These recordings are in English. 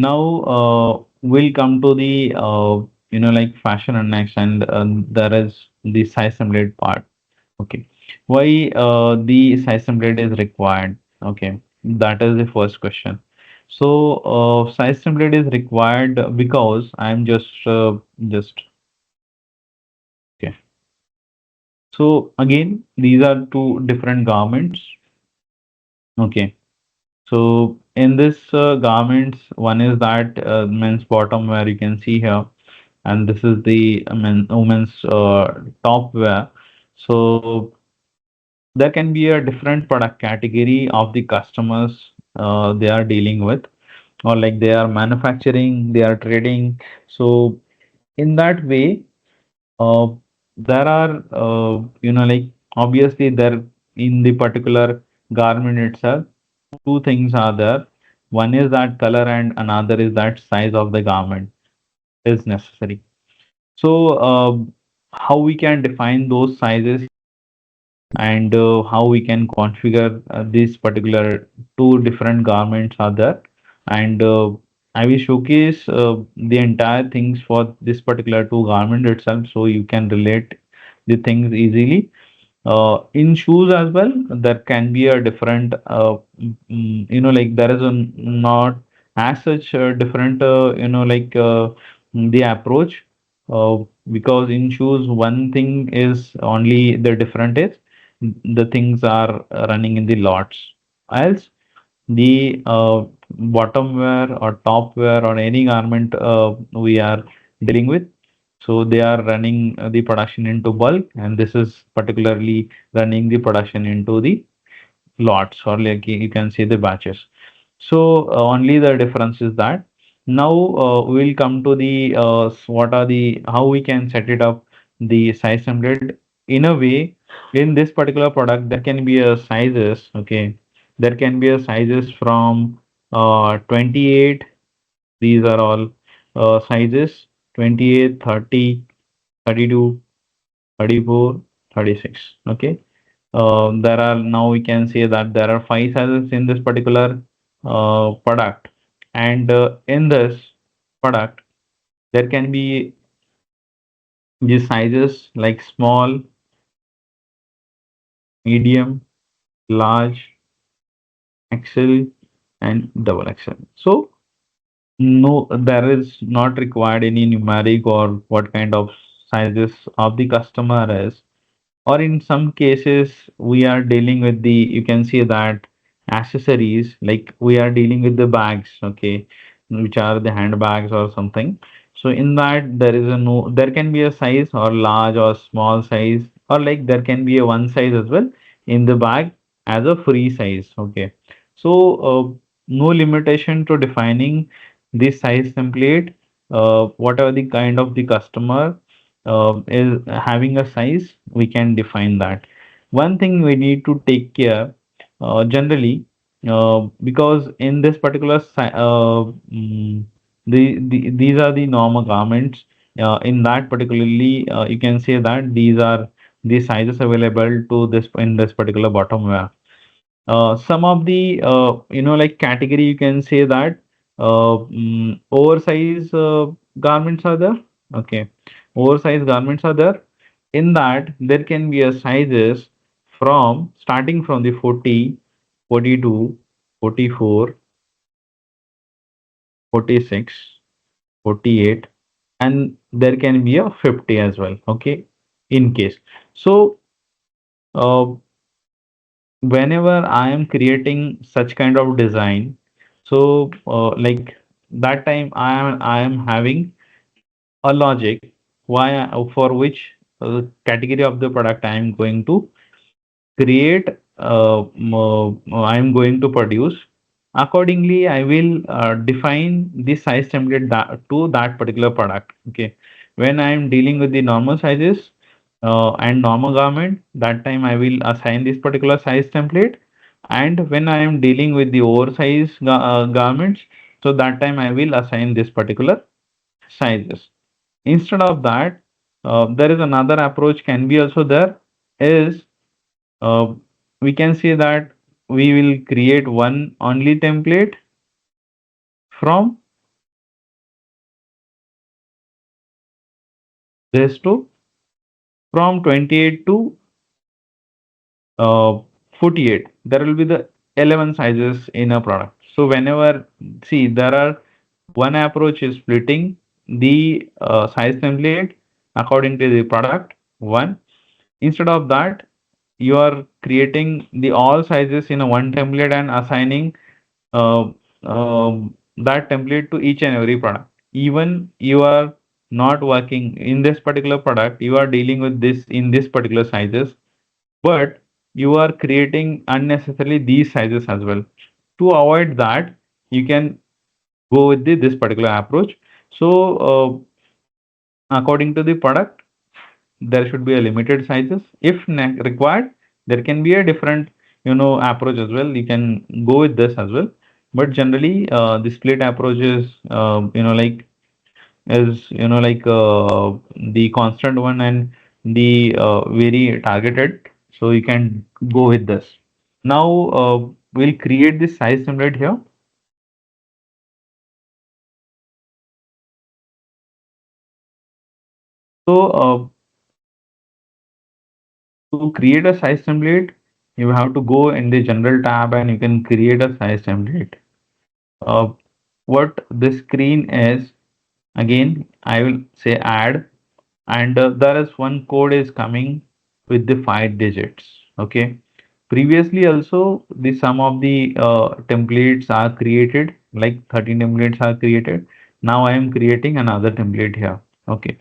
Now we'll come to the like FashionNX, and there is the size template part. Okay, why the size template is required? Okay, that is the first question. So size template is required because I'm just okay. So again, these are two different garments. Okay, so in this garments, one is that men's bottom wear you can see here, and this is the women's top wear. So there can be a different product category of the customers they are dealing with, or like they are manufacturing, they are trading. So in that way, uh, there are like obviously there in the particular garment itself, two things are there. One is that color and another is that size of the garment is necessary. So how we can define those sizes, and how we can configure these particular two different garments are there, and I will showcase the entire things for this particular two garment itself, so you can relate the things easily. In shoes as well, there can be a different, like there is a not as such different, the approach. Because in shoes, one thing is only the different is the things are running in the lots. Else, the bottom wear or top wear or any garment we are dealing with, so they are running the production into bulk, and this is particularly running the production into the lots, or like you can say the batches. So only the difference is that. Now we'll come to the what are the how we can set it up the size template in a way. In this particular product, there can be a sizes. Okay, there can be a sizes from 28. These are all sizes: 28, 30, 32, 34, 36. Okay. There are now we can say that there are five sizes in this particular product, and in this product there can be the sizes like small, medium, large, XL, and double XL. So no, there is not required any numeric or what kind of sizes of the customer is. Or in some cases we are dealing with the, you can see that accessories, like we are dealing with the bags, okay, which are the handbags or something. So in that there is a no, there can be a size or large or small size, or like there can be a one size as well in the bag as a free size. Okay, so no limitation to defining this size template. Whatever the kind of the customer is having a size, we can define that. One thing we need to take care generally, because in this particular these are the normal garments. In that particularly, you can say that these are the sizes available to this in this particular bottom wear. Some of the like category, you can say that oversize garments are there. Okay, oversized garments are there. In that there can be a sizes from starting from the 40, 42, 44, 46, 48, and there can be a 50 as well. Okay, in case. So uh, whenever I am creating such kind of design, so like that time I am having a logic why for which category of the product I am going to create, I am going to produce. Accordingly, I will define the size template to that particular product. Okay, when I am dealing with the normal sizes and normal garment, that time I will assign this particular size template. And when I am dealing with the oversized garments, so that time I will assign this particular sizes. Instead of that, there is another approach can be also there, is uh, we can say that we will create one only template from this to from 28 to uh, 48. There will be the 11 sizes in a product. So whenever, see, there are one approach is splitting the size template according to the product. One, instead of that, you are creating the all sizes in a one template and assigning uh, that template to each and every product. Even you are not working in this particular product, you are dealing with this in this particular sizes, but you are creating unnecessarily these sizes as well. To avoid that, you can go with this particular approach. So, according to the product, there should be a limited sizes. If required, there can be a different, approach as well. You can go with this as well. But generally, the split approach is, the constant one and the very targeted. So you can go with this. Now, we'll create this size template here. So, to create a size template, you have to go in the general tab and you can create a size template. Uh, what this screen is, again, I will say add, and there is one code is coming with the 5 digits. Okay. Previously also, the some of the templates are created, like 13 templates are created. Now I am creating another template here. Okay.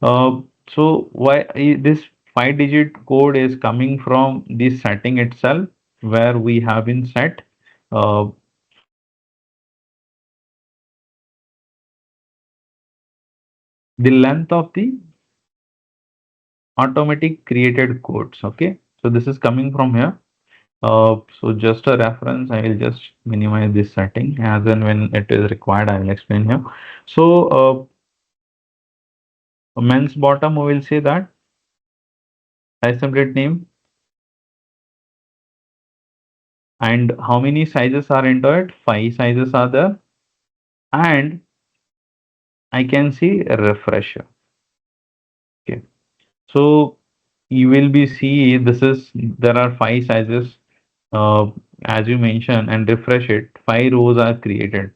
So why this 5 digit code is coming from this setting itself, where we have been set uh, the length of the automatic created codes. Okay, so this is coming from here. So just a reference, I will just minimize this setting as and when it is required. I will explain here. So men's bottom, we will say that size template name and how many sizes are into it. 5 sizes are there, and I can see a refresher. Okay, so you will be see this is there are 5 sizes as you mentioned, and refresh it. 5 rows are created.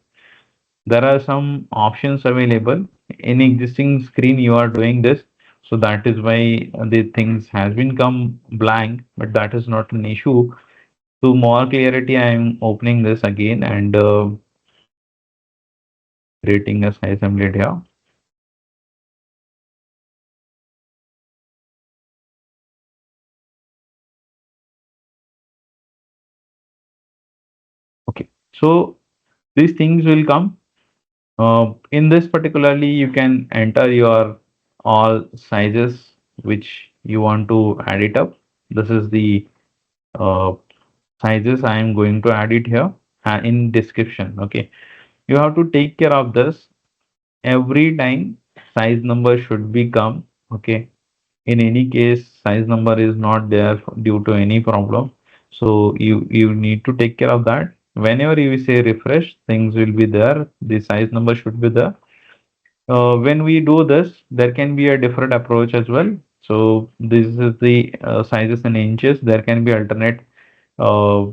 There are some options available in existing screen. You are doing this, so that is why the things has been come blank, but that is not an issue. To more clarity, I am opening this again and creating a size template here. Okay, so these things will come. In this particularly, you can enter your all sizes which you want to add it up. This is the uh, sizes I am going to add it here in description. Okay, you have to take care of this every time. Size number should be come. Okay, in any case, size number is not there due to any problem, so you need to take care of that. Whenever you say refresh, things will be there. The size number should be there. When we do this, there can be a different approach as well. So this is the sizes in inches. There can be alternate uh,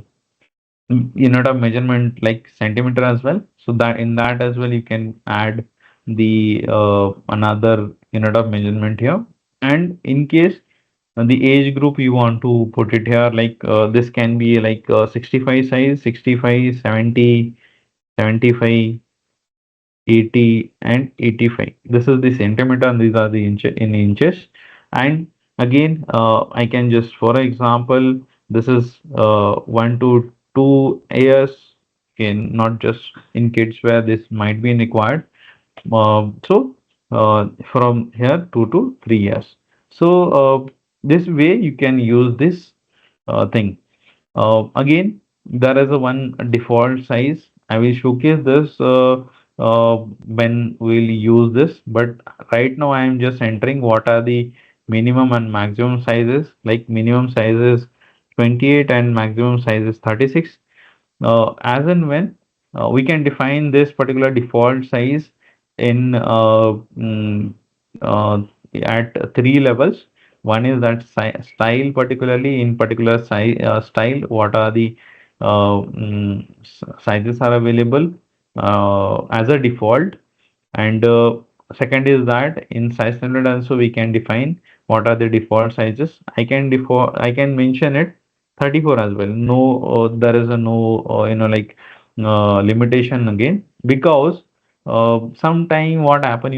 unit of measurement like centimeter as well. So that in that as well, you can add the another unit of measurement here. And in case the age group you want to put it here, like this can be like 65 size, 65, 70, 75, 80 and 85. This is the centimeter and these are the inch in inches. And again, I can just, for example, this is 1 to 2 years. Okay, not just in kids where this might be required. From here 2 to 3 years. So this way you can use this thing. Again, there is a one default size. I will showcase this when we'll use this. But right now, I am just entering what are the minimum and maximum sizes. Like minimum size is 28 and maximum size is 36. As and when we can define this particular default size in at three levels. One is that style, particularly in particular style, what are the sizes are available as a default, and second is that in size standard also we can define what are the default sizes. I can mention it 34 as well. No, there is a no like limitation again, because sometime what happen,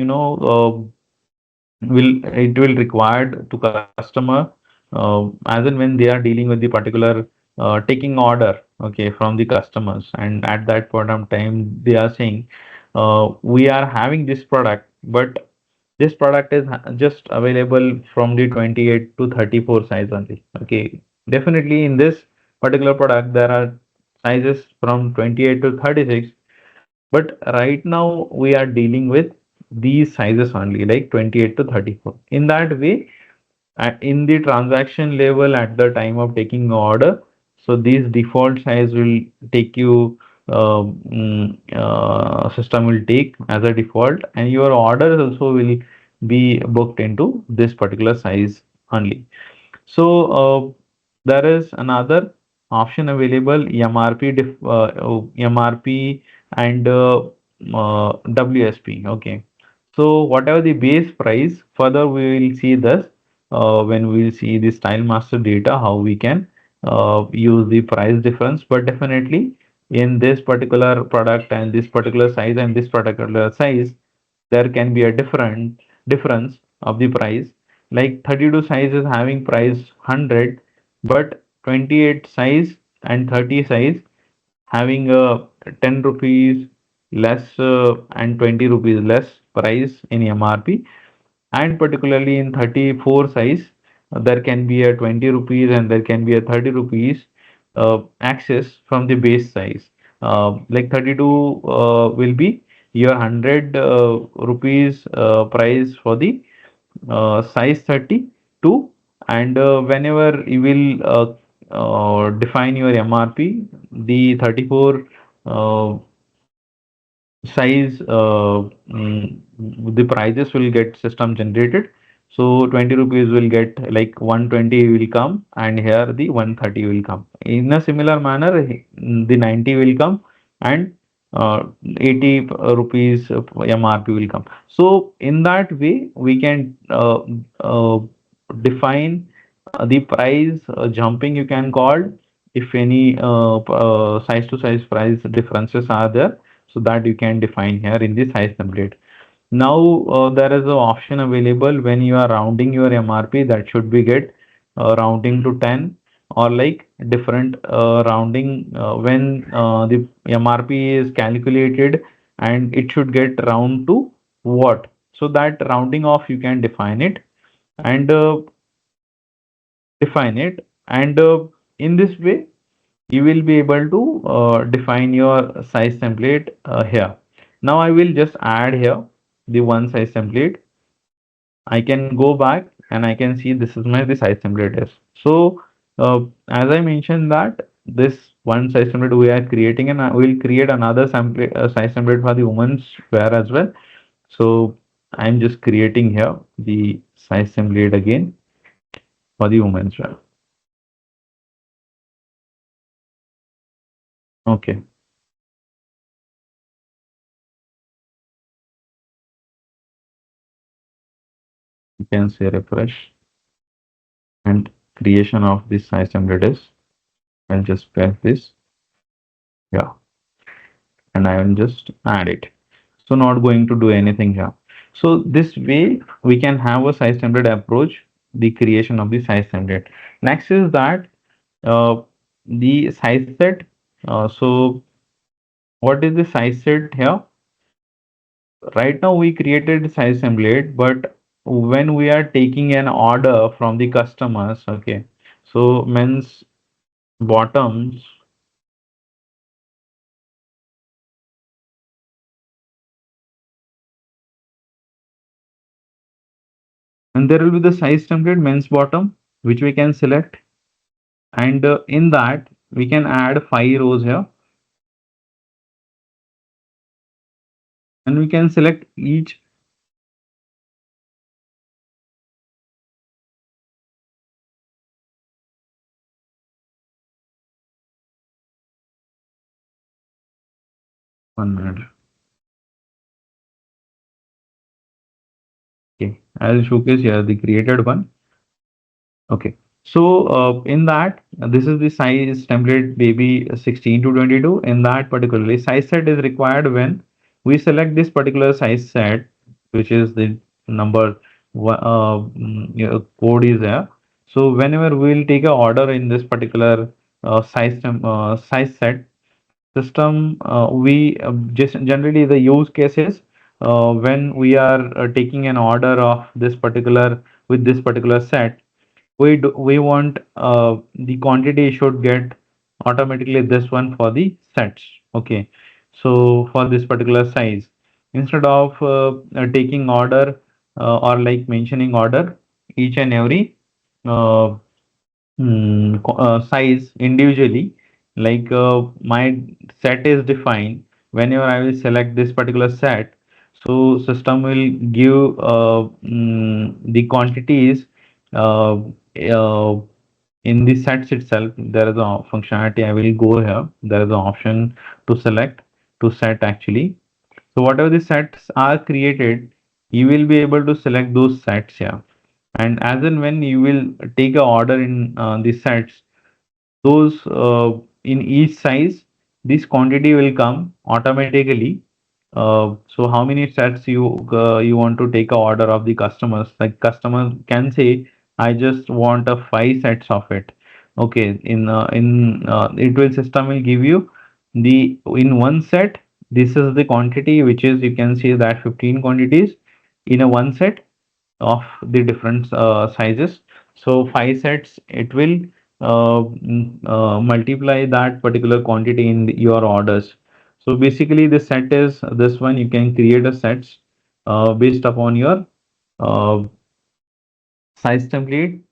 will required to customer as and when they are dealing with the particular taking order, okay, from the customers, and at that point of time they are saying we are having this product, but this product is just available from the 28 to 34 size only. Okay, definitely in this particular product there are sizes from 28 to 36, but right now we are dealing with these sizes only, like 28 to 34. In that way, in the transaction level at the time of taking order, so these default size will take you, system will take as a default, and your orders also will be booked into this particular size only. So there is another option available, MRP and WSP. Okay. So whatever the base price, further we will see this when we will see the style master data, how we can use the price difference. But definitely in this particular product and this particular size and this particular size, there can be a different difference of the price. Like 32 size is having price 100, but 28 size and 30 size having a 10 rupees less and 20 rupees less price in MRP, and particularly in 34 size there can be a 20 rupees and there can be a 30 rupees access from the base size. Like 32 will be your 100 rupees price for the size 32, and whenever you will define your MRP, the 34 uh, size, the prices will get system generated. So 20 rupees will get, like 120 will come, and here the 130 will come. In a similar manner, the 90 will come, and 80 rupees MRP will come. So in that way, we can define the price jumping, you can call, if any size to size price differences are there, so that you can define here in the size template. Now there is an option available when you are rounding your MRP, that should be get rounding to 10, or like different rounding when the MRP is calculated, and it should get round to what, so that rounding off you can and define it, and in this way you will be able to define your size template here. Now I will just add here the one size template. I can go back and I can see this is my the size template is. So as I mentioned that this one size template we are creating, and I will create another size template for the women's wear as well. So I'm just creating here the size template again for the women's wear. Okay, you can say refresh, and creation of this size template is, I'll just press this, yeah, and I will just add it. So not going to do anything here. So this way we can have a size template approach, the creation of the size template. Next is that uh, the size set. So what is the size set here? Right now we created size template, but when we are taking an order from the customers, okay, so men's bottoms, and there will be the size template men's bottom, which we can select, and in that we can add 5 rows here, and we can select each 1 minute. Okay, I'll showcase here the created one. Okay. So in that, this is the size template baby 16 to 22. In that particularly, size set is required when we select this particular size set, which is the number code is there. So whenever we'll take a order in this particular size set system, we just generally the use cases when we are taking an order of this particular with this particular set, we want the quantity should get automatically this one for the sets. Okay, so for this particular size, instead of taking order or like mentioning order each and every uh, size individually, like my set is defined. Whenever I will select this particular set, so system will give the quantities uh, uh, in the sets itself. There is a functionality. I will go here. There is an option to select to set actually. So whatever the sets are created, you will be able to select those sets here. And as and when you will take a order in the sets, those in each size, this quantity will come automatically. So how many sets you want to take a order of the customers? Like customer can say, I just want a 5 sets of it. Okay, in it will system will give you the in one set. This is the quantity, which is you can see that 15 quantities in a one set of the different sizes. So 5 sets, it will multiply that particular quantity in your orders. So basically, the set is this one. You can create a sets based upon your uh, size template